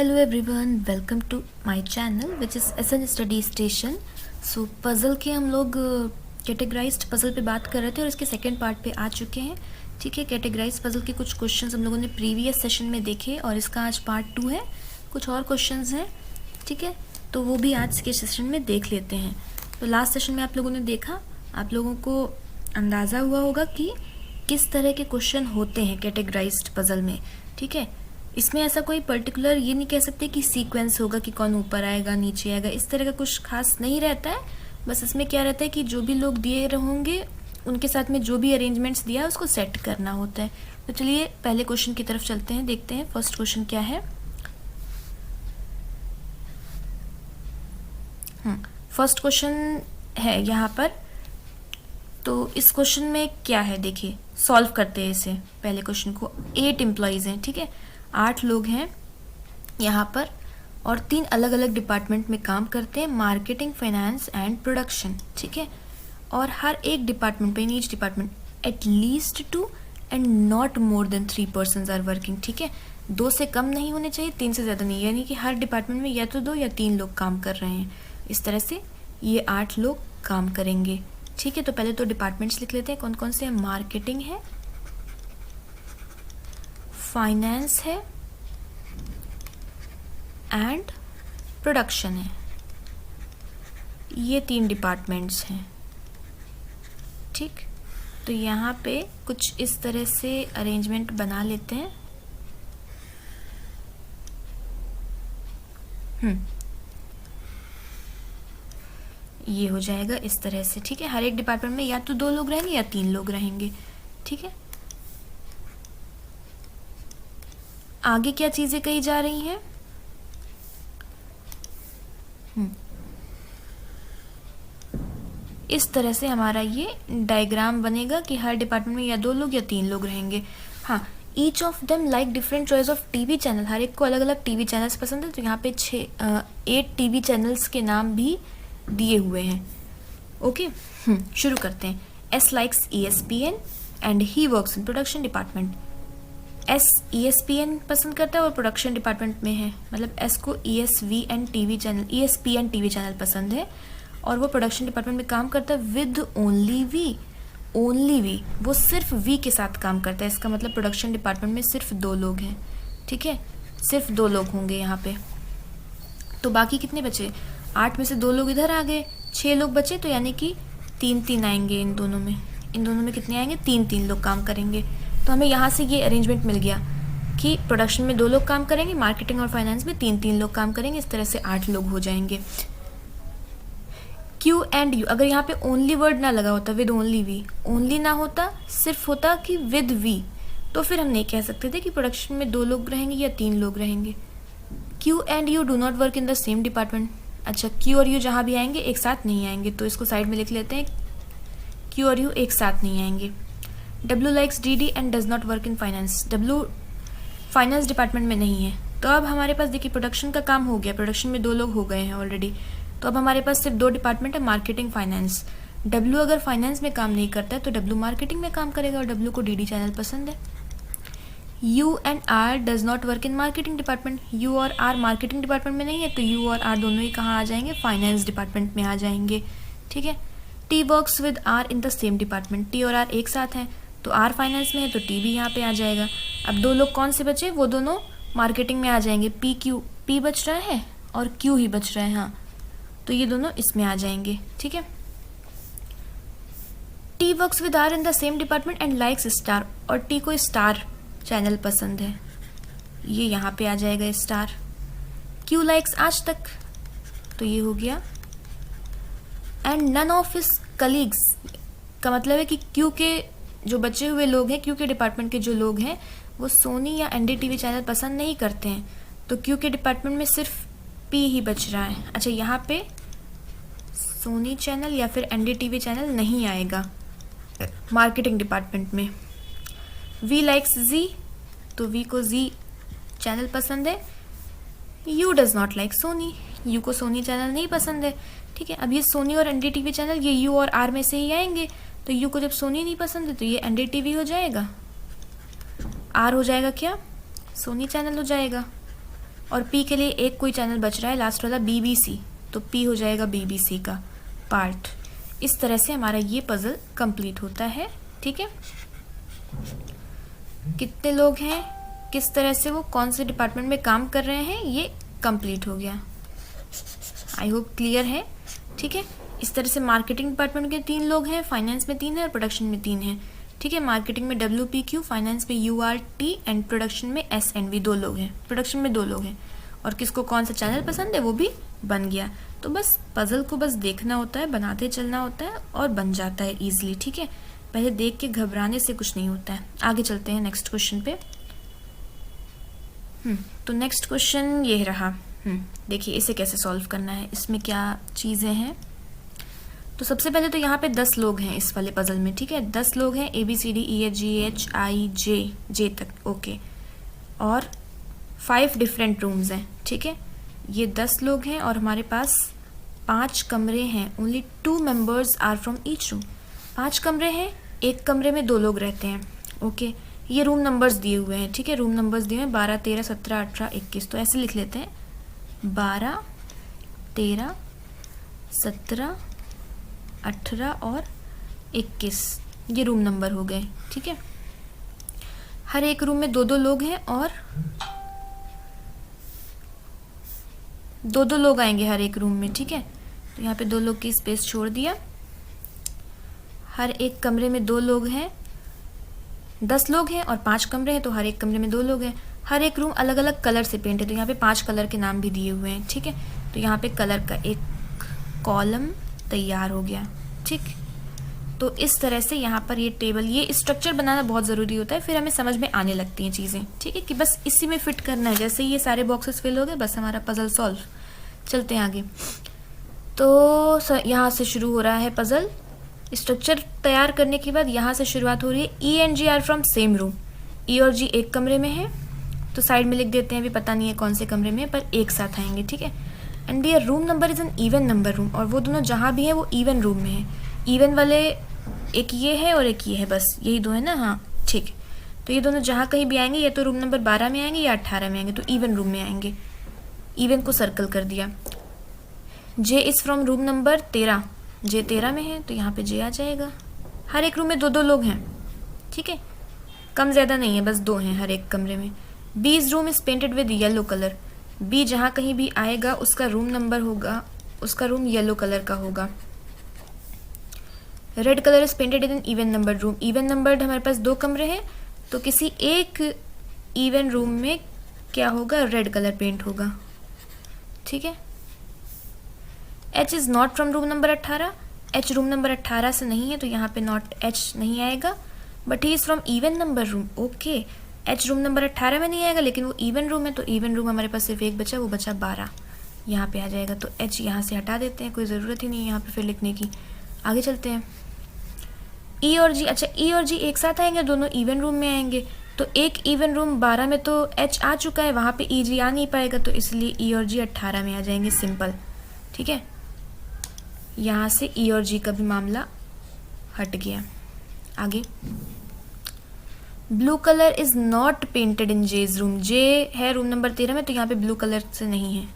Hello everyone, welcome to my channel which is SN Study Station. So puzzle के हम लोग categorised puzzle पे बात कर रहे थे और इसके सेकंड पार्ट पे आ चुके हैं. ठीक है, कैटेगराइज्ड पज़ल के कुछ क्वेश्चंस हम लोगों ने प्रीवियस सेशन में देखे और इसका आज पार्ट 2 है. कुछ और क्वेश्चंस हैं, ठीक है, तो वो भी आज के सेशन में देख लेते हैं. तो लास्ट सेशन में आप लोगों ने देखा, आप लोगों को अंदाज़ा हुआ होगा कि किस तरह के क्वेश्चन होते हैं कैटेगराइज्ड पज़ल में. ठीक है, इसमें ऐसा कोई पर्टिकुलर ये नहीं कह सकते कि सीक्वेंस होगा कि कौन ऊपर आएगा नीचे आएगा, इस तरह का कुछ खास नहीं रहता है. बस इसमें क्या रहता है कि जो भी लोग दिए होंगे उनके साथ में जो भी अरेंजमेंट्स दिया है उसको सेट करना होता है. तो चलिए पहले क्वेश्चन की तरफ चलते हैं, देखते हैं फर्स्ट क्वेश्चन क्या है. फर्स्ट क्वेश्चन है यहाँ पर. तो इस क्वेश्चन में क्या है देखिए, सॉल्व करते हैं इसे. पहले क्वेश्चन को 8 एम्प्लॉयज़ हैं, ठीक है, 8 लोग हैं यहाँ पर और 3 अलग अलग डिपार्टमेंट में काम करते हैं, मार्केटिंग, फाइनेंस एंड प्रोडक्शन. ठीक है, और हर एक डिपार्टमेंट पे, in each department at least 2 and not more than 3 persons are working. ठीक है, 2 से कम नहीं होने चाहिए, 3 से ज़्यादा नहीं, यानी कि हर डिपार्टमेंट में या तो 2 या 3 लोग काम कर रहे हैं. इस तरह से ये 8 लोग काम करेंगे. ठीक है, तो पहले तो डिपार्टमेंट्स लिख लेते हैं कौन कौन से हैं. मार्केटिंग है, फाइनेंस है एंड प्रोडक्शन है. ये 3 डिपार्टमेंट्स हैं. ठीक, तो यहाँ पे कुछ इस तरह से अरेंजमेंट बना लेते हैं. ये हो जाएगा इस तरह से. ठीक है, हर एक डिपार्टमेंट में या तो 2 लोग रहेंगे या 3 लोग रहेंगे. ठीक है, आगे क्या चीजें कही जा रही हैं. इस तरह से हमारा ये डायग्राम बनेगा कि हर डिपार्टमेंट में या 2 लोग या 3 लोग रहेंगे. हाँ, each of them like different choice of TV channel. हर एक को अलग अलग टीवी चैनल्स पसंद है, तो यहाँ पे 8 टीवी चैनल्स के नाम भी दिए हुए हैं. ओके, शुरू करते हैं. S likes ESPN and he works in production department. S ESPN पसंद करता है और प्रोडक्शन डिपार्टमेंट में है, मतलब एस को ESPN टीवी चैनल पसंद है और वो प्रोडक्शन डिपार्टमेंट में काम करता है विद ओनली वी. वो सिर्फ वी के साथ काम करता है. इसका मतलब प्रोडक्शन डिपार्टमेंट में सिर्फ 2 लोग हैं. ठीक है, सिर्फ 2 लोग होंगे यहाँ पे. तो बाकी कितने बचे, 8 में से 2 लोग इधर आ गए, 6 लोग बचे, तो यानी कि 3 आएंगे इन दोनों में कितने आएंगे, 3 लोग काम करेंगे. तो हमें यहाँ से ये अरेंजमेंट मिल गया कि प्रोडक्शन में 2 लोग काम करेंगे, मार्केटिंग और फाइनेंस में 3 लोग काम करेंगे. इस तरह से 8 लोग हो जाएंगे. क्यू एंड यू, अगर यहाँ पे ओनली वर्ड ना लगा होता, विद ओनली वी, ओनली ना होता, सिर्फ होता कि विद वी, तो फिर हम नहीं कह सकते थे कि प्रोडक्शन में 2 लोग रहेंगे या 3 लोग रहेंगे. Q and you do not work in the same department. अच्छा, क्यू और यू जहाँ भी आएंगे एक साथ नहीं आएंगे, तो इसको साइड में लिख लेते हैं. क्यू और यू एक साथ नहीं आएंगे. W likes DD and does not work in finance. W finance department में नहीं है. तो अब हमारे पास देखिए प्रोडक्शन का काम हो गया, प्रोडक्शन में 2 लोग हो गए हैं ऑलरेडी. तो अब हमारे पास सिर्फ 2 डिपार्टमेंट है, मार्केटिंग, फाइनेंस. डब्ल्यू अगर फाइनेंस में काम नहीं करता है तो डब्ल्यू मार्केटिंग में काम करेगा और डब्ल्यू को DD चैनल पसंद है. U and R does not work in marketing department. U और आर मार्केटिंग डिपार्टमेंट में नहीं है, तो यू और आर दोनों ही कहाँ आ जाएंगे, फाइनेंस डिपार्टमेंट में आ जाएंगे. ठीक है, T works with R in the same department. T और आर एक साथ हैं, तो आर फाइनेंस में है तो टी भी यहाँ पे आ जाएगा. अब 2 लोग कौन से बचे, वो दोनों मार्केटिंग में आ जाएंगे. पी बच रहा है और क्यू ही बच रहा है. हाँ, तो ये दोनों इसमें आ जाएंगे. ठीक है, T works with R in the same department and likes star, और टी को स्टार चैनल पसंद है, ये यहाँ पे आ जाएगा स्टार. क्यू लाइक्स आज तक, तो ये हो गया. And none of his colleagues का मतलब है कि क्यू के जो बचे हुए लोग हैं, क्यू के डिपार्टमेंट के जो लोग हैं, वो सोनी या NDTV चैनल पसंद नहीं करते हैं. तो क्यू के डिपार्टमेंट में सिर्फ पी ही बच रहा है. अच्छा, यहाँ पे सोनी चैनल या फिर NDTV चैनल नहीं आएगा मार्केटिंग डिपार्टमेंट में. वी लाइक्स जी, तो वी को जी चैनल पसंद है. You does not like Sony, you को सोनी चैनल नहीं पसंद है. ठीक है, अब ये सोनी और NDTV चैनल ये यू और आर में से ही आएंगे, तो यू को जब सोनी नहीं पसंद है तो ये NDTV हो जाएगा. आर हो जाएगा क्या, सोनी चैनल हो जाएगा. और पी के लिए एक कोई चैनल बच रहा है लास्ट वाला BBC, तो पी हो जाएगा BBC का पार्ट। इस तरह से हमारा ये पजल कंप्लीट होता है। ठीक है, कितने लोग हैं, किस तरह से वो कौन से डिपार्टमेंट में काम कर रहे हैं, ये कंप्लीट हो गया। आई होप क्लियर है। ठीक है, इस तरह से मार्केटिंग डिपार्टमेंट के 3 लोग हैं, फाइनेंस में 3 है और प्रोडक्शन में 3 हैं। ठीक है, मार्केटिंग में WPQ, फाइनेंस में URT एंड प्रोडक्शन में SNV 2 लोग हैं, प्रोडक्शन में 2 लोग हैं। और किसको कौन सा चैनल पसंद है वो भी बन गया। तो बस पजल को बस देखना होता है, बनाते चलना होता है और बन जाता है ईजिली। ठीक है, पहले देख के घबराने से कुछ नहीं होता है। आगे चलते हैं नेक्स्ट क्वेश्चन पे। तो नेक्स्ट क्वेश्चन ये रहा। देखिए इसे कैसे सॉल्व करना है, इसमें क्या चीज़ें हैं। तो सबसे पहले तो यहाँ पे 10 लोग हैं इस वाले पजल में। ठीक है, 10 लोग हैं, ABCDEFGHIJ तक। ओके, और 5 डिफरेंट रूम्स हैं। ठीक है, ये 10 लोग हैं और हमारे पास 5 कमरे हैं। Only 2 members are from each room. 5 कमरे हैं, एक कमरे में 2 लोग रहते हैं। ओके, ये रूम नंबर्स दिए हुए हैं। ठीक है, रूम नंबर्स दिए हैं 12, 13, 17, 18, 21। तो ऐसे लिख लेते हैं 12, 13, 17, 18 और 21, ये रूम नंबर हो गए। ठीक है, हर एक रूम में 2-2 लोग हैं और 2-2 लोग आएंगे हर एक रूम में। ठीक है, तो यहाँ पे 2 लोग की स्पेस छोड़ दिया। हर एक कमरे में 2 लोग हैं, 10 लोग हैं और 5 कमरे हैं, तो हर एक कमरे में 2 लोग हैं। हर एक रूम अलग अलग कलर से पेंट है, तो यहाँ पे 5 कलर के नाम भी दिए हुए हैं। ठीक है, तो यहाँ पे कलर का एक कॉलम तैयार हो गया। ठीक, तो इस तरह से यहाँ पर ये टेबल, ये स्ट्रक्चर बनाना बहुत ज़रूरी होता है, फिर हमें समझ में आने लगती हैं चीज़ें। ठीक है, कि बस इसी में फिट करना है। जैसे ये सारे बॉक्सेस फिल हो गए, बस हमारा पजल सॉल्व। चलते हैं आगे। तो यहाँ से शुरू हो रहा है पजल। स्ट्रक्चर तैयार करने के बाद यहाँ से शुरुआत हो रही है। E and G are from same room. E और G एक कमरे में है, तो साइड में लिख देते हैं, अभी पता नहीं है कौन से कमरे में, पर एक साथ आएंगे। ठीक है, and their room number is an even number room, और वो दोनों जहाँ भी हैं वो इवन रूम में है। इवन वाले एक ये है और एक ये है, बस यही 2 है ना। हाँ ठीक, तो ये दोनों जहाँ कहीं भी आएंगे, या तो रूम नंबर 12 में आएंगे या 18 में आएंगे, तो इवन रूम में आएंगे। इवन को सर्कल कर दिया। J is from room number 13, J 13 में है, तो यहाँ पे J आ जाएगा। हर एक रूम में 2-2 लोग हैं। ठीक है, कम ज़्यादा नहीं है, बस 2 हैं हर एक कमरे में। B is room is painted with yellow colour. B जहाँ कहीं भी आएगा उसका रूम नंबर होगा, उसका रूम येलो कलर का होगा। Red colour is painted in even number room. Even numbered हमारे पास 2 कमरे हैं, तो किसी एक इवन रूम में क्या होगा, रेड कलर पेंट होगा। ठीक है, H is not from room number 18। H room number 18 से नहीं है, तो यहाँ पे नॉट H नहीं आएगा, but he is from even number room. Okay, H room number 18 में नहीं आएगा, लेकिन वो इवन रूम है, तो इवन रूम हमारे पास सिर्फ एक बचा, वो बचा 12, यहाँ पे आ जाएगा। तो H यहाँ से हटा देते हैं, कोई ज़रूरत ही नहीं है यहाँ पे फिर लिखने की। आगे चलते हैं। E और G, अच्छा E और G एक साथ आएंगे, दोनों इवन रूम में आएंगे, तो एक इवन रूम 12 में तो H आ चुका है, वहाँ पे E G आ नहीं पाएगा, तो इसलिए E और G 18 में आ जाएंगे, सिंपल। ठीक है, यहाँ से E और G का भी मामला हट गया। आगे, blue colour is not painted in J's room. J है रूम नंबर 13 में, तो यहाँ पे ब्लू कलर से नहीं है।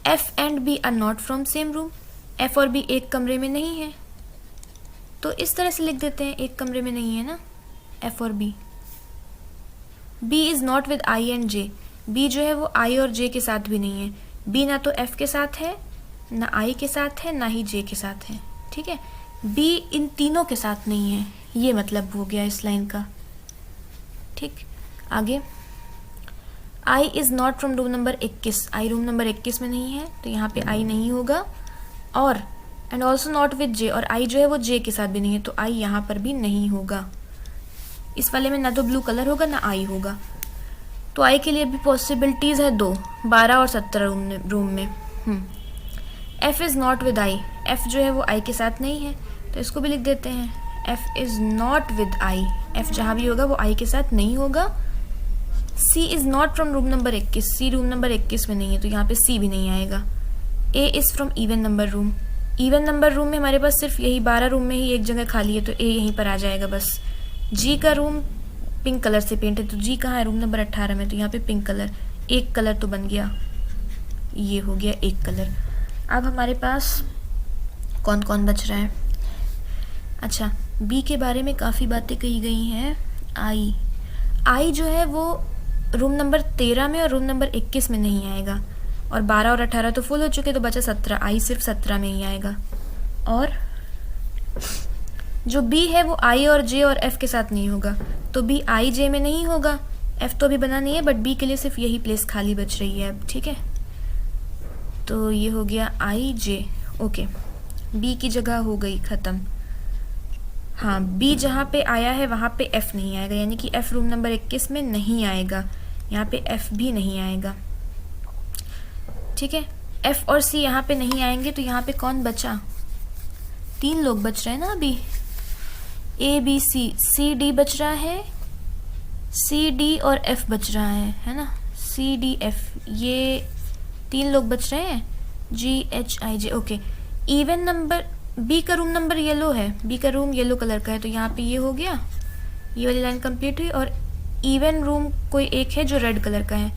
F and B are not from same room. F और B एक कमरे में नहीं है, तो इस तरह से लिख देते हैं, एक कमरे में नहीं है ना F और B। B is not with I and J। B जो है वो I और J के साथ भी नहीं है। B ना तो F के साथ है, ना I के साथ है, ना ही J के साथ है। ठीक है, B इन तीनों के साथ नहीं है, ये मतलब हो गया इस लाइन का। ठीक, आगे, I is not from room number 21। I room number 21 में नहीं है, तो यहाँ पे I नहीं होगा, और and also not with J, और I जो है वो J के साथ भी नहीं है, तो I यहाँ पर भी नहीं होगा। इस वाले में ना तो ब्लू कलर होगा ना I होगा, तो I के लिए भी पॉसिबिलिटीज़ है 2, 12 और 17 रूम में। F is not with I। F जो है वो I के साथ नहीं है, तो इसको भी लिख देते हैं, F is not with I। F जहाँ भी होगा वो I के साथ नहीं होगा। C is not from room number 21। C room number 21 में नहीं है, तो यहाँ पे C भी नहीं आएगा। A is from even number room. Even number room में हमारे पास सिर्फ यही 12 रूम में ही एक जगह खाली है, तो A यहीं पर आ जाएगा बस। G का रूम पिंक कलर से पेंट है, तो जी कहाँ है, रूम नंबर 18 में, तो यहाँ पे पिंक कलर, एक कलर तो बन गया, ये हो गया एक कलर। अब हमारे पास कौन कौन बच रहा है? अच्छा, बी के बारे में काफ़ी बातें कही गई हैं। आई जो है वो रूम नंबर 13 में और रूम नंबर 21 में नहीं आएगा, और 12 और 18 तो फुल हो चुके, तो बचा 17। आई सिर्फ 17 में ही आएगा। और जो बी है वो आई और जे और एफ के साथ नहीं होगा, तो बी आई जे में नहीं होगा। एफ तो अभी बना नहीं है, बट बी के लिए सिर्फ यही प्लेस खाली बच रही है अब, ठीक है। तो ये हो गया आई जे, ओके, बी की जगह हो गई ख़त्म। हाँ, बी जहाँ पे आया है वहाँ पे एफ नहीं आएगा, यानी कि एफ रूम नंबर 21 में नहीं आएगा, यहाँ पे एफ भी नहीं आएगा, ठीक है। एफ और सी यहाँ पे नहीं आएंगे, तो यहाँ पे कौन बचा? 3 लोग बच रहे हैं ना अभी, ए बी सी डी बच रहा है, सी डी और एफ बच रहा है ना, सी डी एफ, ये 3 लोग बच रहे हैं, G H I J, okay. Even number, B का रूम नंबर येलो है, बी का रूम येलो कलर का है, तो यहाँ पे ये हो गया, ये वाली लाइन कंप्लीट हुई। और इवन रूम कोई एक है जो रेड कलर का है,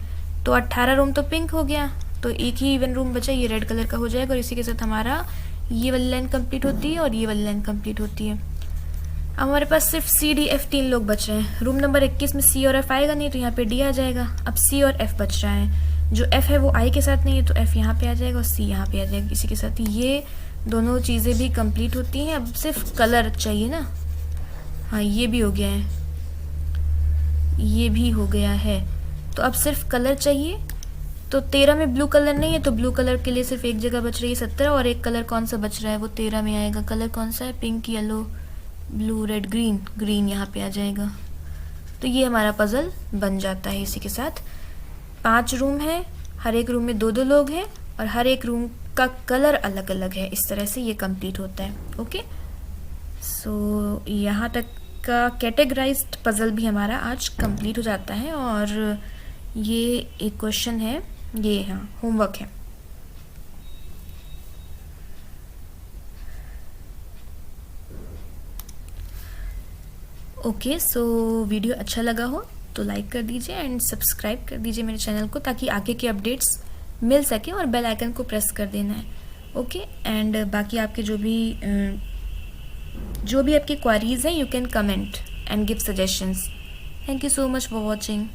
तो 18 रूम तो पिंक हो गया, तो एक ही इवन रूम बचा, ये रेड कलर का हो जाएगा, और इसी के साथ हमारा ये वाली लाइन कंप्लीट होती है और ये वाली लाइन कंप्लीट होती है। अब हमारे पास सिर्फ सी डी एफ 3 लोग बच रहे हैं। रूम नंबर 21 में सी और एफ आएगा नहीं, तो यहाँ पे डी आ जाएगा। अब सी और एफ बच रहा है, जो एफ है वो आई के साथ नहीं है, तो एफ यहाँ पे आ जाएगा और सी यहाँ पे आ जाएगा। इसी के साथ ये दोनों चीज़ें भी कंप्लीट होती हैं। अब सिर्फ कलर चाहिए ना, हाँ ये भी हो गया है, ये भी हो गया है, तो अब सिर्फ कलर चाहिए। तो 13 में ब्लू कलर नहीं है, तो ब्लू कलर के लिए सिर्फ एक जगह बच रही है 17, और एक कलर कौन सा बच रहा है वो 13 में आएगा। कलर कौन सा है? Pink, yellow, blue, red, green, green यहाँ पे आ जाएगा। तो ये हमारा पज़ल बन जाता है। इसी के साथ 5 रूम है, हर एक रूम में 2-2 लोग हैं, और हर एक रूम का कलर अलग अलग है। इस तरह से ये कंप्लीट होता है। ओके, सो यहाँ तक का कैटेगराइज्ड पज़ल भी हमारा आज कंप्लीट हो जाता है। और ये एक क्वेश्चन है, ये हाँ होमवर्क है। ओके, सो वीडियो अच्छा लगा हो तो लाइक कर दीजिए एंड सब्सक्राइब कर दीजिए मेरे चैनल को, ताकि आगे के अपडेट्स मिल सके, और बेल आइकन को प्रेस कर देना है। ओके, एंड बाकी आपके जो भी आपकी क्वारीज हैं, you can comment and give suggestions. Thank you so much for watching.